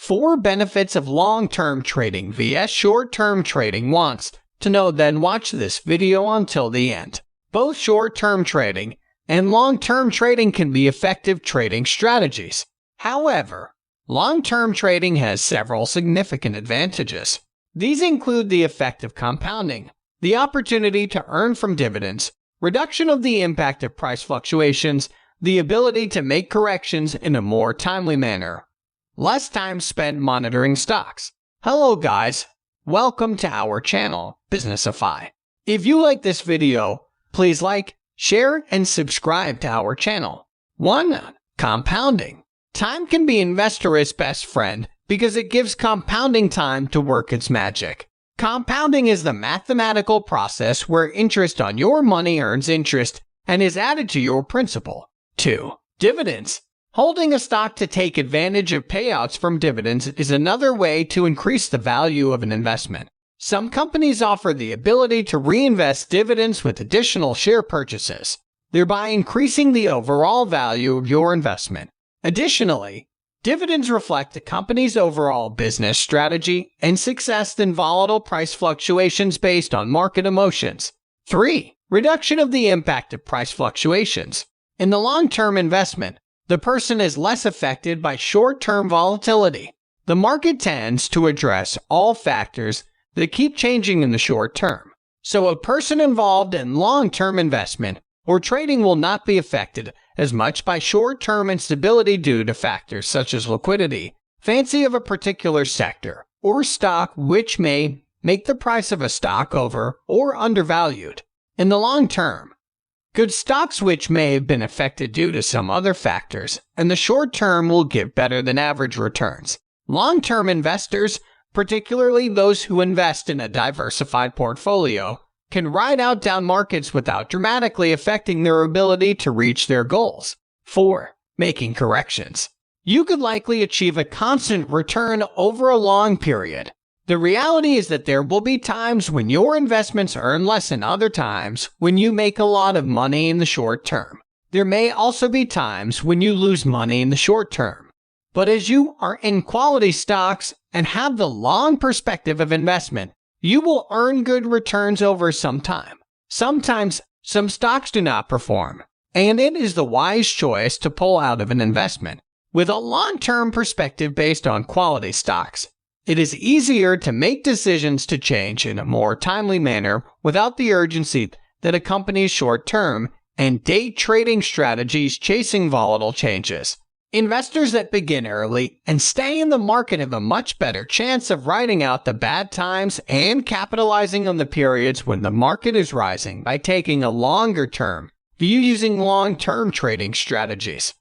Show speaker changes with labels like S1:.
S1: 4 benefits of long-term trading vs short-term trading. Wants to know? Then watch this video until the end. Both short-term trading and long-term trading can be effective trading strategies. However, long-term trading has several significant advantages. These include the effect of compounding, the opportunity to earn from dividends, reduction of the impact of price fluctuations, the ability to make corrections in a more timely manner, less time spent monitoring stocks. Hello guys, welcome to our channel, Businessify. If you like this video, please like, share, and subscribe to our channel. 1. Compounding. Time can be investor's best friend because it gives compounding time to work its magic. Compounding is the mathematical process where interest on your money earns interest and is added to your principal. 2. Dividends. Holding a stock to take advantage of payouts from dividends is another way to increase the value of an investment. Some companies offer the ability to reinvest dividends with additional share purchases, thereby increasing the overall value of your investment. Additionally, dividends reflect the company's overall business strategy and success in volatile price fluctuations based on market emotions. 3. Reduction of the impact of price fluctuations. In the long-term investment, the person is less affected by short-term volatility. The market tends to address all factors that keep changing in the short term, so a person involved in long-term investment or trading will not be affected as much by short-term instability due to factors such as liquidity, fancy of a particular sector, or stock, which may make the price of a stock over or undervalued. In the long term, good stocks which may have been affected due to some other factors, and the short term will give better than average returns. Long-term investors, particularly those who invest in a diversified portfolio, can ride out down markets without dramatically affecting their ability to reach their goals. 4. Making corrections. You could likely achieve a constant return over a long period. The reality is that there will be times when your investments earn less and other times when you make a lot of money in the short term. There may also be times when you lose money in the short term. But as you are in quality stocks and have the long perspective of investment, you will earn good returns over some time. Sometimes, some stocks do not perform, and it is the wise choice to pull out of an investment. With a long-term perspective based on quality stocks, it is easier to make decisions to change in a more timely manner without the urgency that accompanies short-term and day trading strategies chasing volatile changes. Investors that begin early and stay in the market have a much better chance of riding out the bad times and capitalizing on the periods when the market is rising by taking a longer-term view using long-term trading strategies.